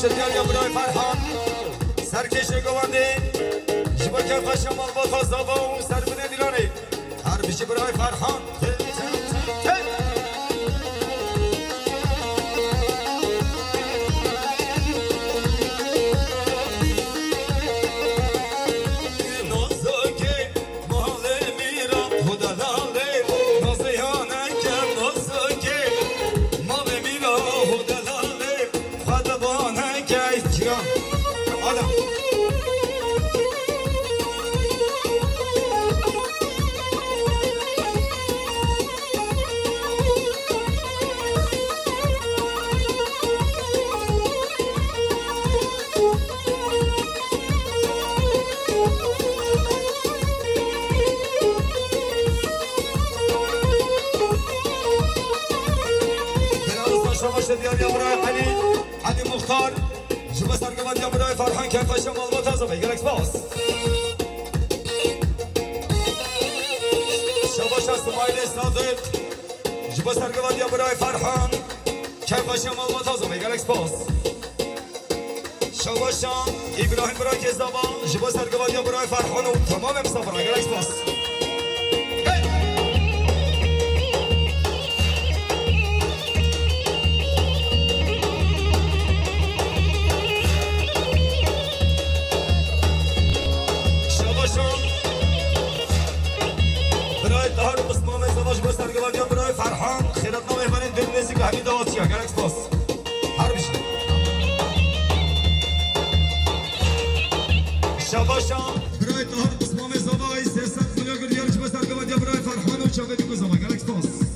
باشه دیار برای فرهان سرکش گوانده جبا که خشمال با تازاوا و سر بده دیلانه هر بشه برای فرهان دیار برای علی مختار جبه سرگوان دیار برای فرهان که فشم آلبا تازه بگیر اکسپاس شباش از سمایل استاده جبه سرگوان دیار برای فرهان که فشم آلبا تازه بگیر اکسپاس شباشان ابراهیم برای کزدابا جبه سرگوان دیار برای فرهان و تمام مسافر بگیر اکسپاس فرهان خیرات نامه من دنیزی که همین دعوت چیه گرکس باس هر بشه شباشان برای تهار قسمام زبای سیاست فلیا گریار چه بستر که باید برای فرهان و چاقه دیگو زبای گرکس باس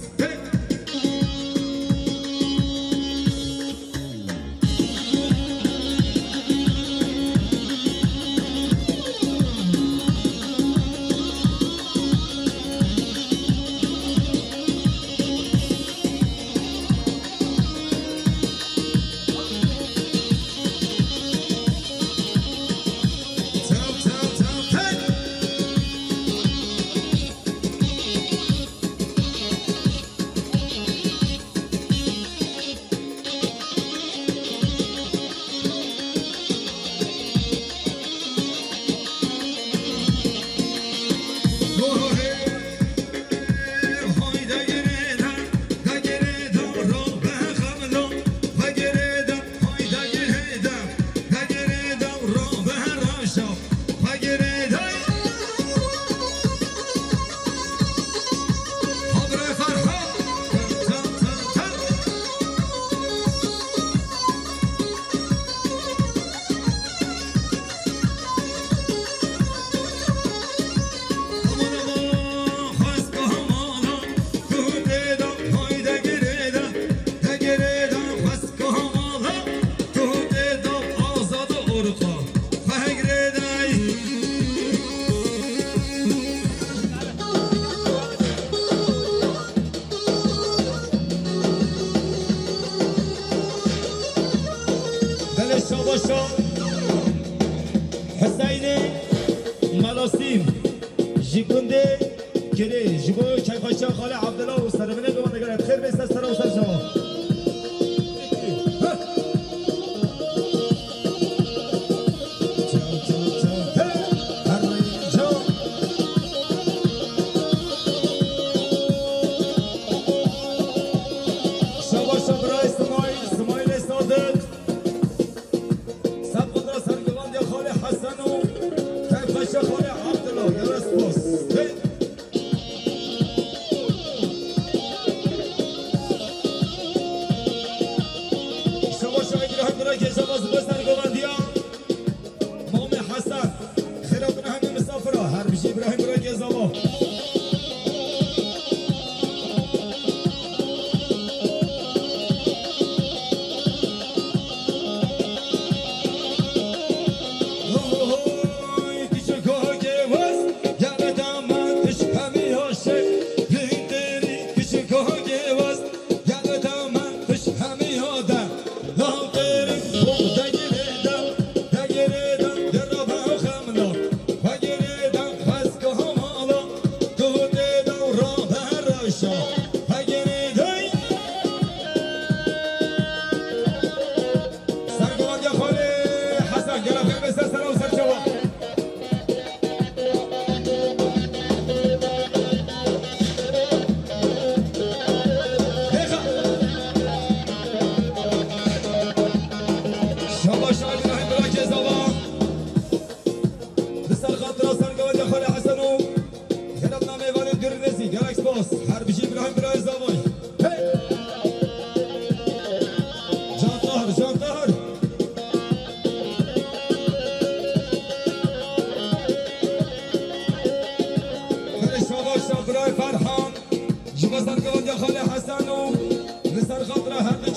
Thank you.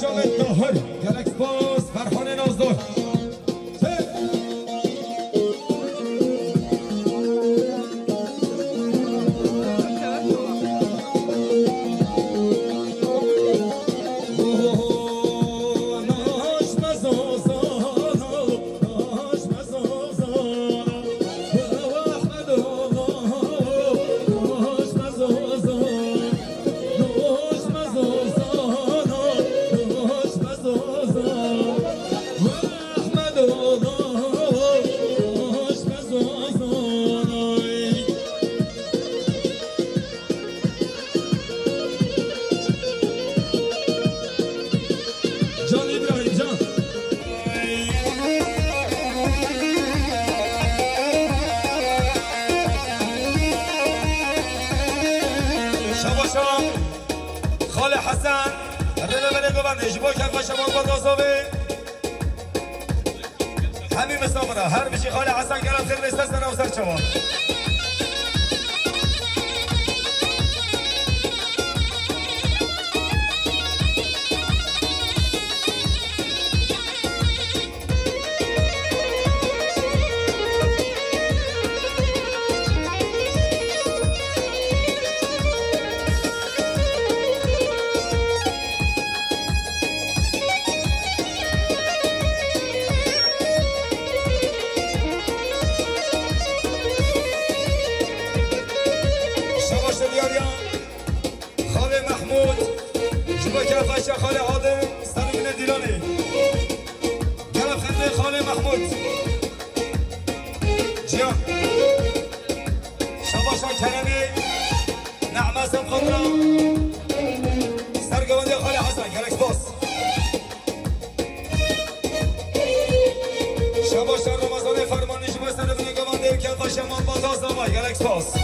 جاوید طاهر گلکس باز فرحان نازدار خاله حسن رنه ببنده جبا کف شما با دازاوه همین مسامره هر بشی خاله حسن گرم خیلی رسته سنه و سر چوا خاله محمود جبا کفش خاله عادل سرمین دیلانی گرم خدمه خاله محمود جیان شباشا کرمی نعمه سمخطرا سرگوانده خاله حسن گرکس باس شباشا رمضان فرمانی جبا سرمین گوانده کفش من بازاز دامای گرکس باس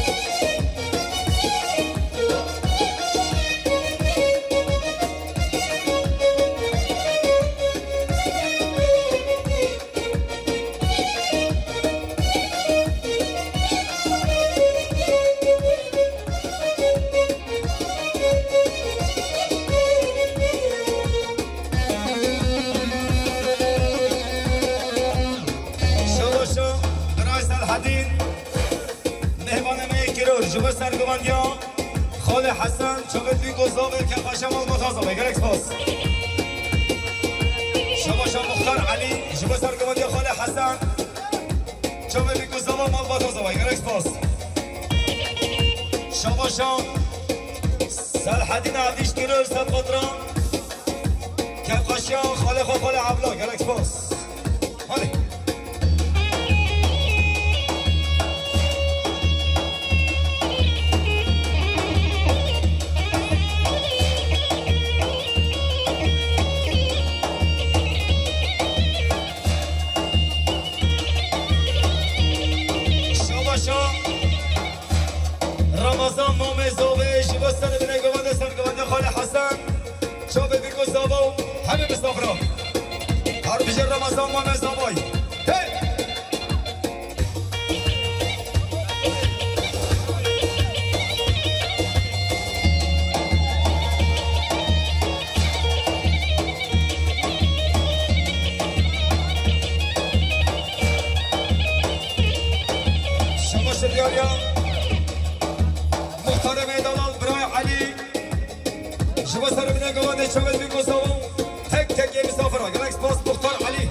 جبه سرگوندیا خاله حسن چوبت بی گذابه که خشمال متازابه گرکس باس شباشا مختار علی جبه سرگوندیا خاله حسن چوبت بی گذابه مال متازابه گرکس باس شباشا سلحدین عبدیش گیرو سب قدران که خشیا خاله خاله عبلا گرکس باس حالی رمضان مام زوبه شبا سر بینه گوانده سرگوانده خاله حسن چوبه بیگو زابو همه بستافرا هر بیشه رمضان مام زوبای شما شدیاریا مختار میدانال برای علی شما سر بینه گوانده چوبت بی گذابو تک تک یه مسافر گلکس باس مختار علی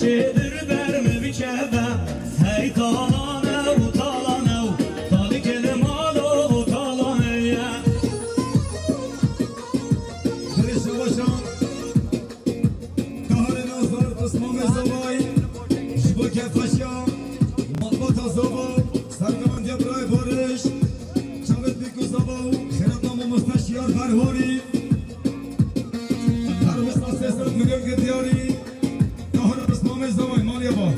Çedir verme bir باشیا مطبوط زبا سرگمندی برای بارش شبت بیکو زبا خیرتنام مستشیار فرهوری در بسان 300 میلیون گدیاری نهار بسمام زبای مالیا با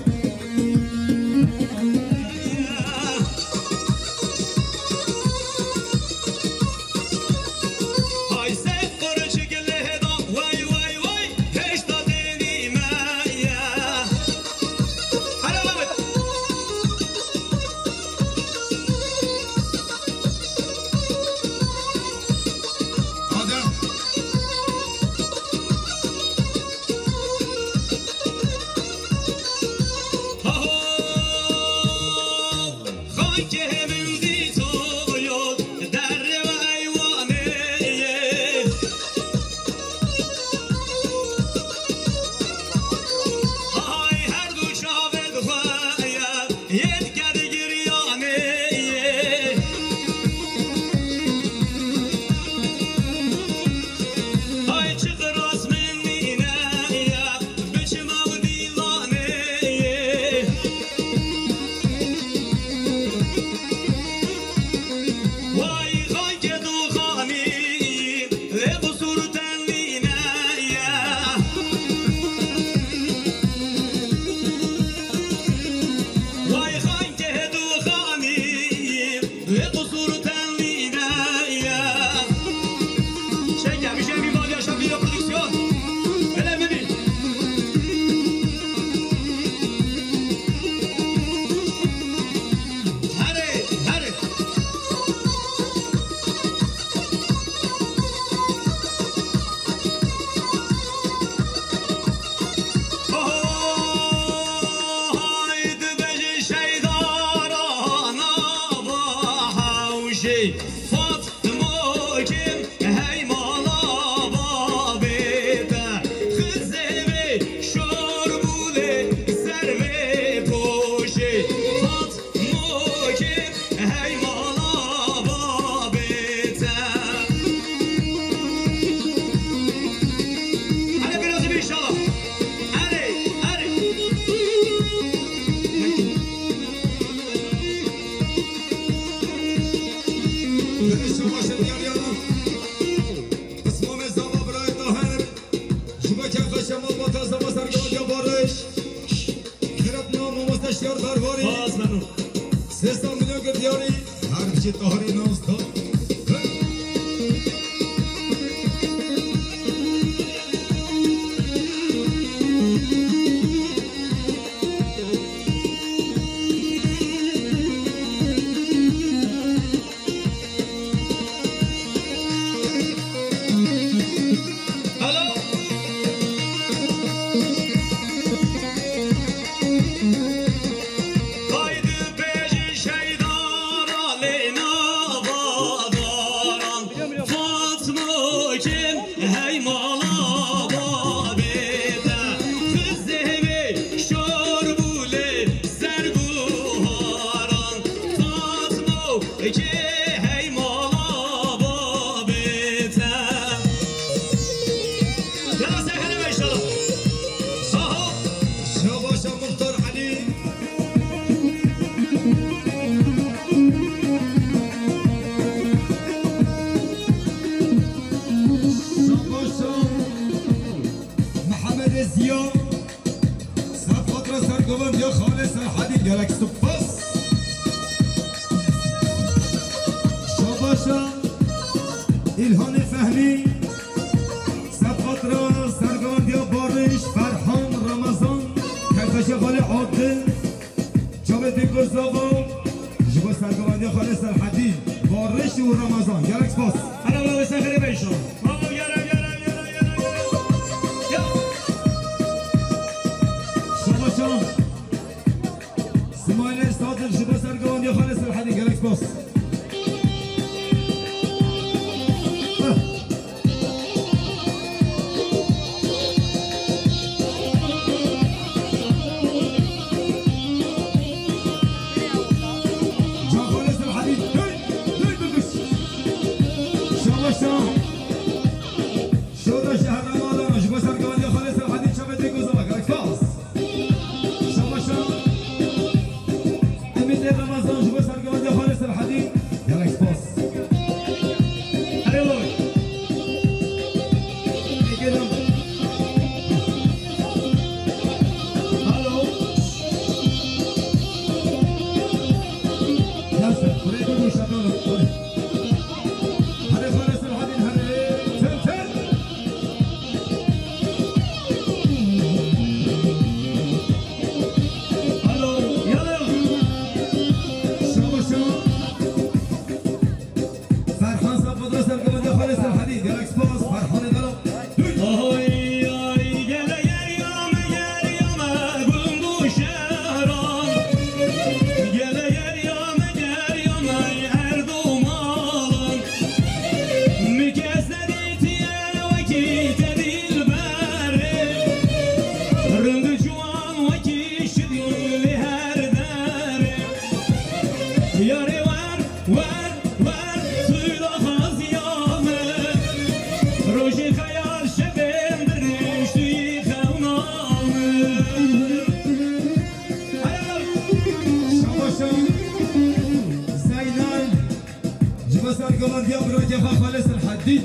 سرقمان دياب روجة خالص الحديد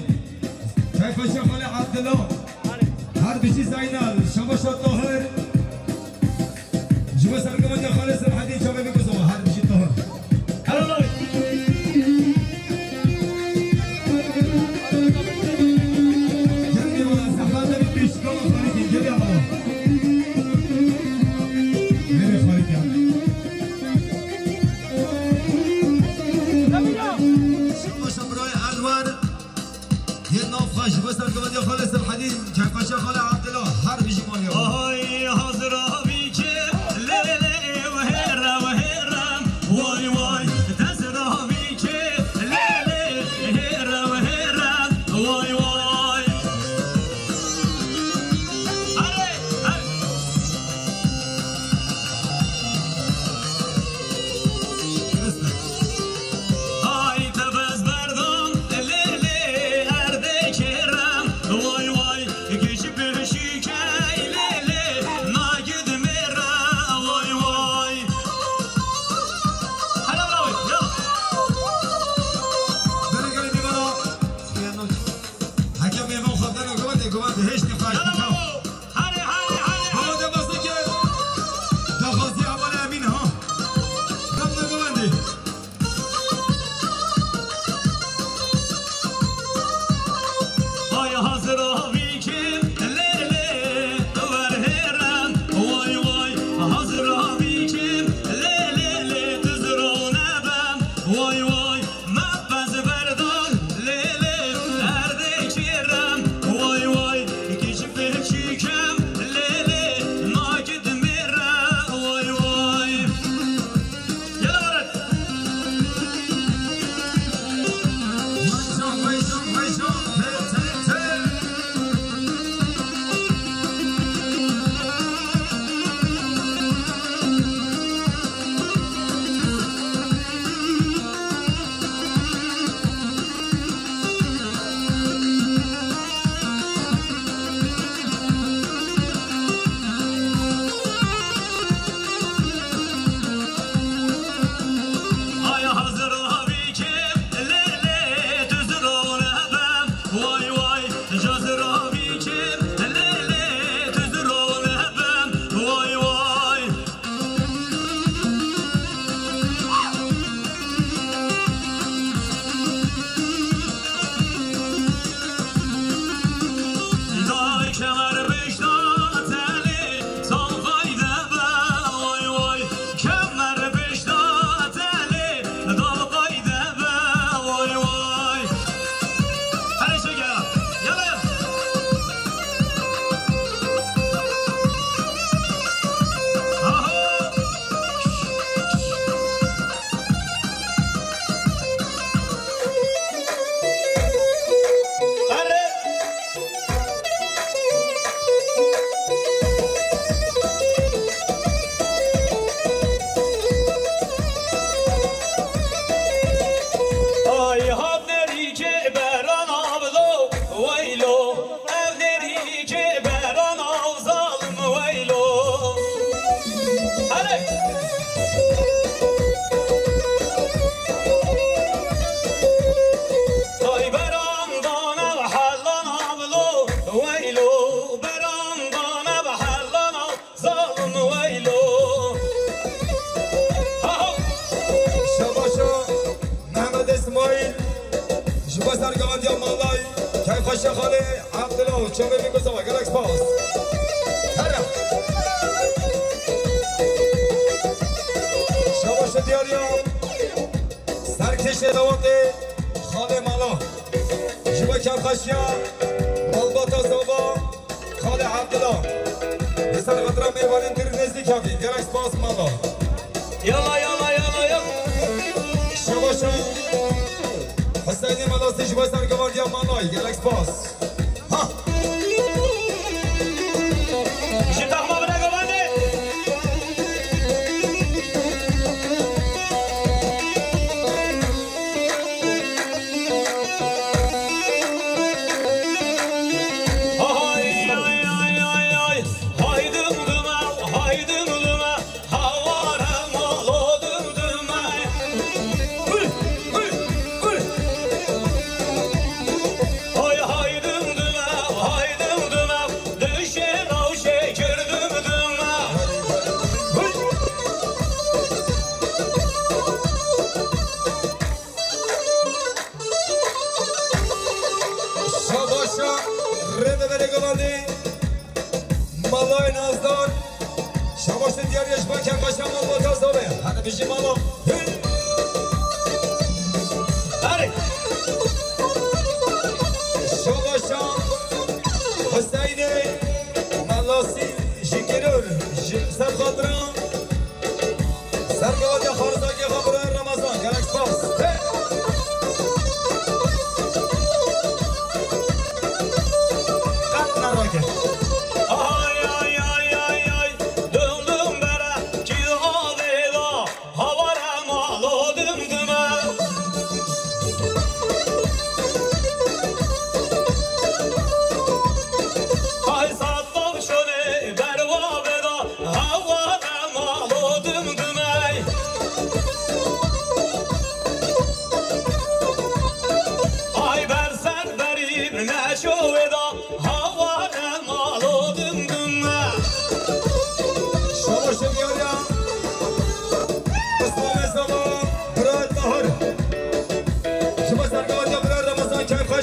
كيف الشيخ علي عبد الله حربشي زينال شبش الطاهر جوا سرقمان دياب خالص الحديد شباب بيكوزوا حربشي الطاهر هلا جنبي ولا سحبات بيش كم خالدين جنبي الله ميري خالد جوا سرقمان دياب خالص الحديد كيف الشيخ علي عبد الله حربشي ماليو هاي حاضر بيجي ليلي وهرة وهرة واي واي تزرع بيجي ليلي هرة وهرة واي واي هاي هاي تبز بردم ليلي أردي كرم واي واي كيش برشي كاي ليلي ناجد مرة واي واي هلا براوي يلا برقل ديبالا حكم يمون خدنا قوات هيش نفاش يلا براو هاري هاري هاري هو ده بسكر ده غازي أول أمين ها قمنا قواندي هاي حاضر بيكم ليلي ورهرم واي واي حاضر بيكم ليلي تزرعوا نبم واي واي مبز بردان ليلي أردي كرم واي واي كشف شيكم ليلي ناجد مرة واي واي يلا ورد ويشون هاي حاضر بيكم ليلي تزرعوا نبم واي واي جزر بيكم ليلي تزرعوا نبم واي واي دای کمر بشتا تلی تا فایده با وای وای کمر بشتا تلی تا فایده با وای وای هر شگر یلا آها آره آی هادری که بران آبدو ویلو افدری که بران آب ظالم ویلو هله آی بران دانه و حلان آبدو ویلو بران دانه و حلان آب ظالم ویلو ها شباشا محمد اسماعیل جوا سرقمان دياب مالای كيف الشيخ علي عبد الله شباب بيكوزوا جالاكس باس هلا شباشا دياريا سرکش دوات خاله مالا جوا کفشیا مالباتا زابا خاله عبدالله بسر غدرا میوانین تر نزدیک همی گرکس باس مالا يلا يلا يلا يلا شباشا حسینی مالاسی جوا سرگوان دياب مالای گرکس باس ها شتاق ما بنا قواندي بشی مالا شاباشان حسین ملاسی شکرور سر خاطران سرگاهی خارزاگی خبرهای رمضان گلک پاس قد نراکه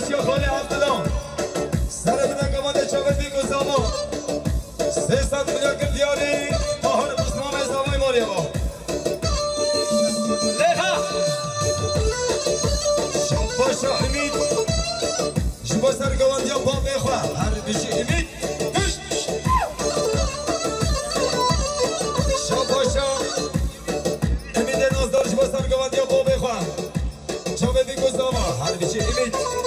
یا خاله عبدالله سر بدن گمانده چاقل بیگو زاما 300 میلیون کل دیاری طاهر بسنام ازامای مالی با لیخا شباشا امید شبا سر گواندی با بخواه هر بشی امید شباشا امید نازدار شبا سر گواندی با بخواه چاقل بیگو زاما هر بشی امید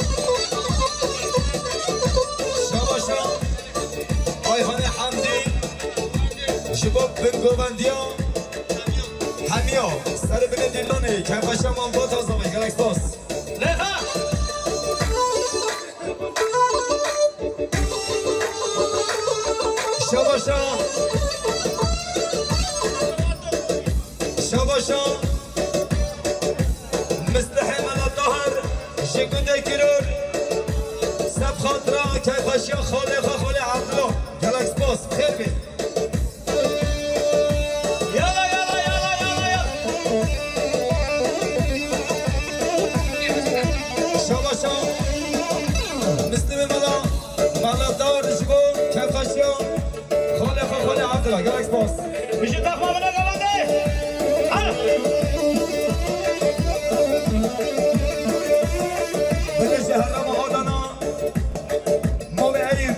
آیهان حمدی شباب بن گوبندیا همیا سر بن دیلانه کفشم هم با تازمه گلکس باس لیخا شباشا شباشا مثل حیمن الطهر شکونده کرور سب خاطران کفشیا خاله عبدالله گلکس باس خیر بید یالا یالا یالا یالا یالا شباشا مسلم ملا دار شبو کفشیا خاله عبدالله گلکس باس میشه تخمه بنا گوانده بله شهر مهادانا موی عیب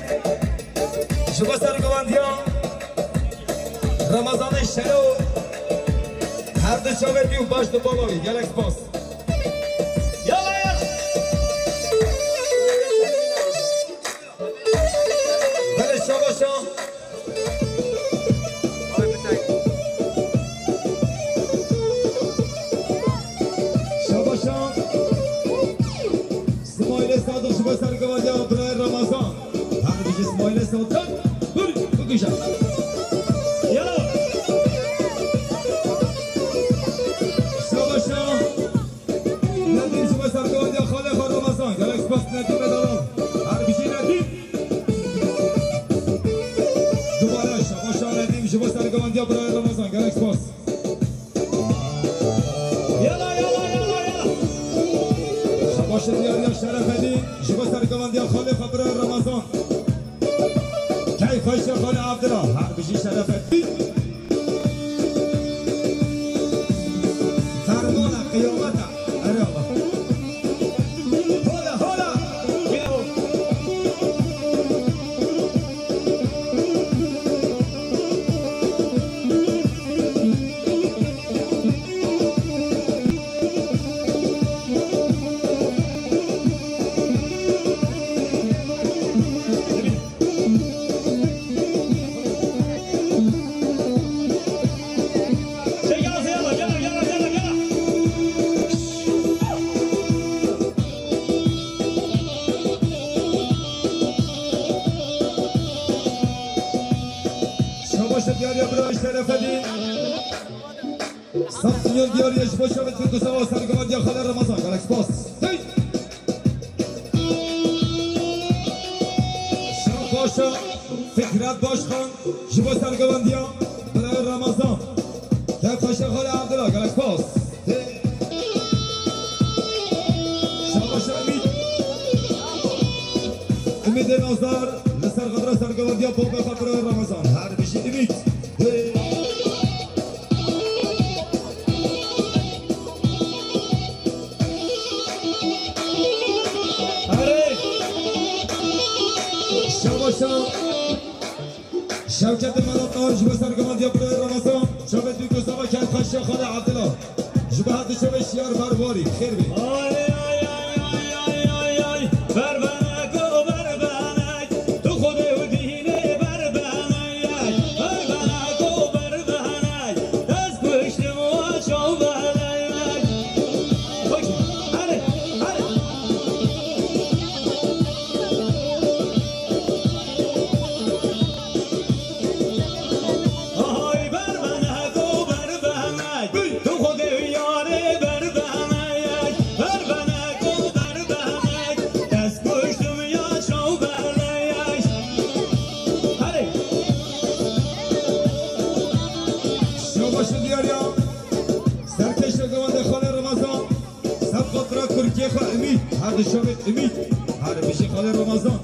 شبا سرگواندیان رمضان شلو هر دو چاوه بیو باش دو بالاوی گلکس باس یالا یالا بله شباشا شباشا سمایل صادق شبا سرگواندیان برای رمضان هر بیش اسماعیل سلطان بگوشم یالا شباشا ندیم شما سرگواندی خاله خار رمضان گلکس باس ندیم ادالام هر بیشی ندیم دوباره شباشا ندیم شما سرگواندی برای رمضان گلکس باس یالا یالا یالا یالا شباشا دیاری شرف ادیم شما سرگواندی خاله خار برای رمضان خوش خاله عبدالله هر بشی شرفت فرمان قیامت اره آقا هولا هولا سمتیون دیاری اشبا شامت فی گسا و سرگوان دیا خاله رمضان گلکس باس شام باشا فکرت باش خان شبا سرگوان دیا برای رمضان که خوش خاله عبدالله گلکس باس شام باشا امید نازدار لسر قدر سرگوان دیا بوم بخواد برای رمضان هر بشی امید باشا شوکت ملات نار جبه سرگمان دیابلوی رمضان شبت بی گزاوه کرد خشی خال عبدالله جبه حد شبه شیار برواری خیر بی ترکیه خو امید هر شبت امید هر بشی خاله رمضان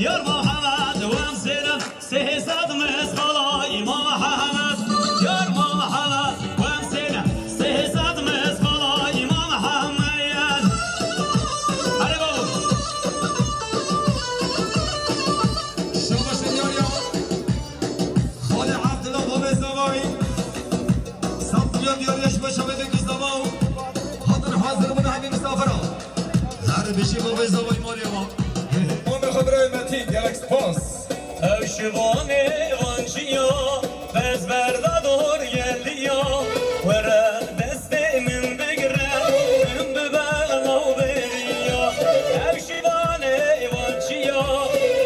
يا محمد وامسلم سهزاد مسخلا إمام محمد يا محمد وامسلم سهزاد مسخلا إمام محمد هري بابا شاباش يا خالي عبد الله بابا زواي صفيا دياريش بشابه بگیزداو حاضر من همین مسافرا هر بشی بابا زواي ماريما ما خبرای متین گلکس پاس شوان وانشیا بز بردادور گلیا ورا دست من بگرم من ببرم و بریا شوان وانشیا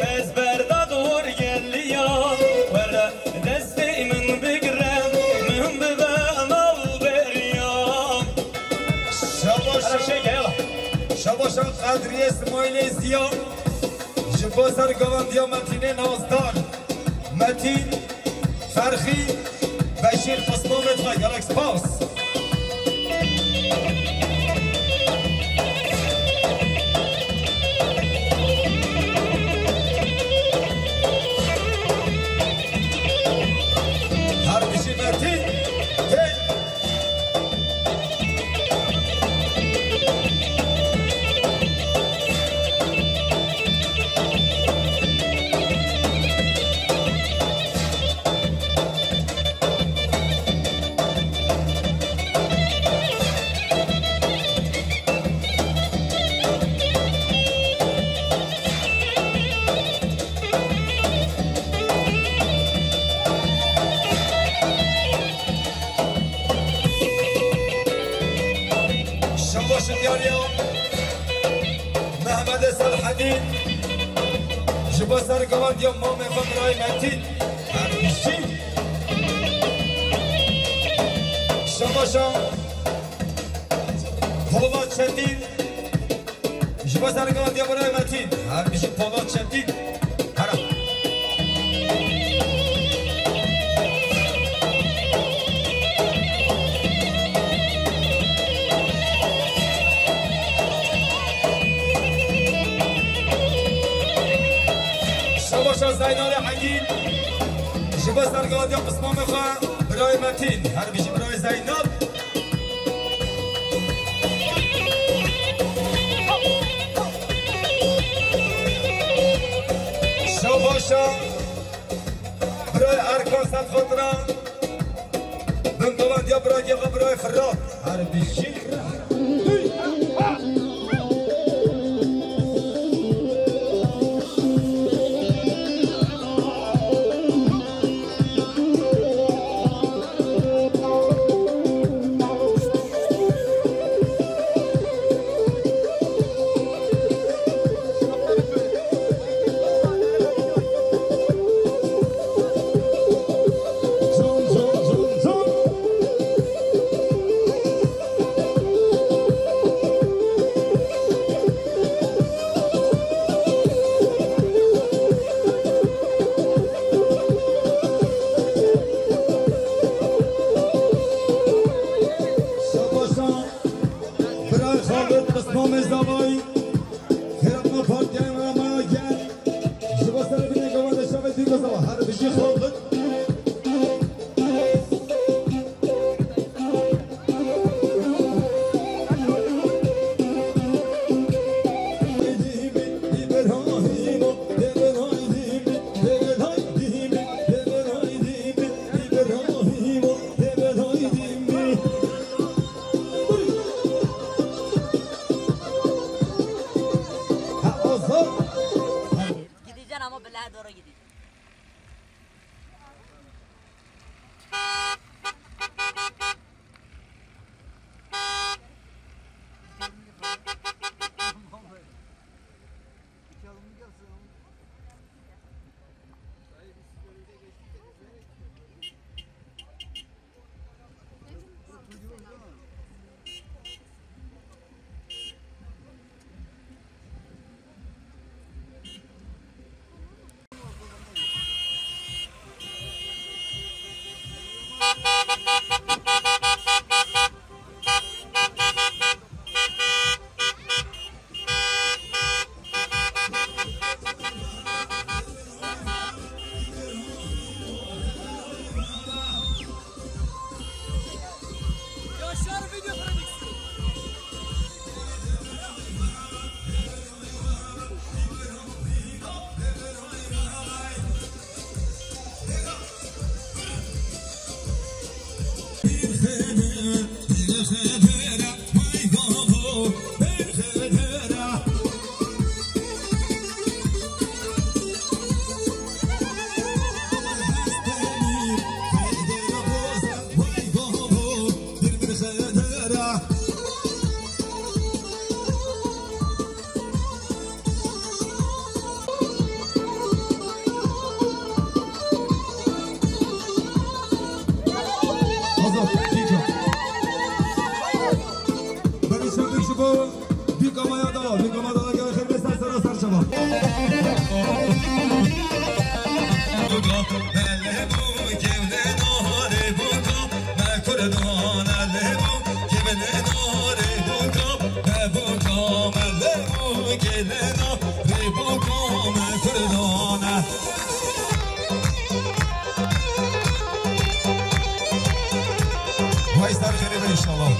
بز بردادور گلیا ورا دست من بگرم من ببرم و بریا شاباش قدری اسماعیل زیا جبا سر گواندیا متین نازدار متین فرخی بشیر قسمامت و گلکس پاس هر بشی متین محمد صالحدین جبا سر گواند یا مام فقرای متین هرمیشی شباشا پولاد شدید جبا سر گواند یا برای متین هرمیشی پولاد شدید هرم زینار حقیل جبا سرگاد یا قسمام خواه برای متین هر بیشی برای زیناب شباشا برای ارکان صد خطران بنگوند یا برای فراد هر بیشی وای سر خیلی ان شاء الله.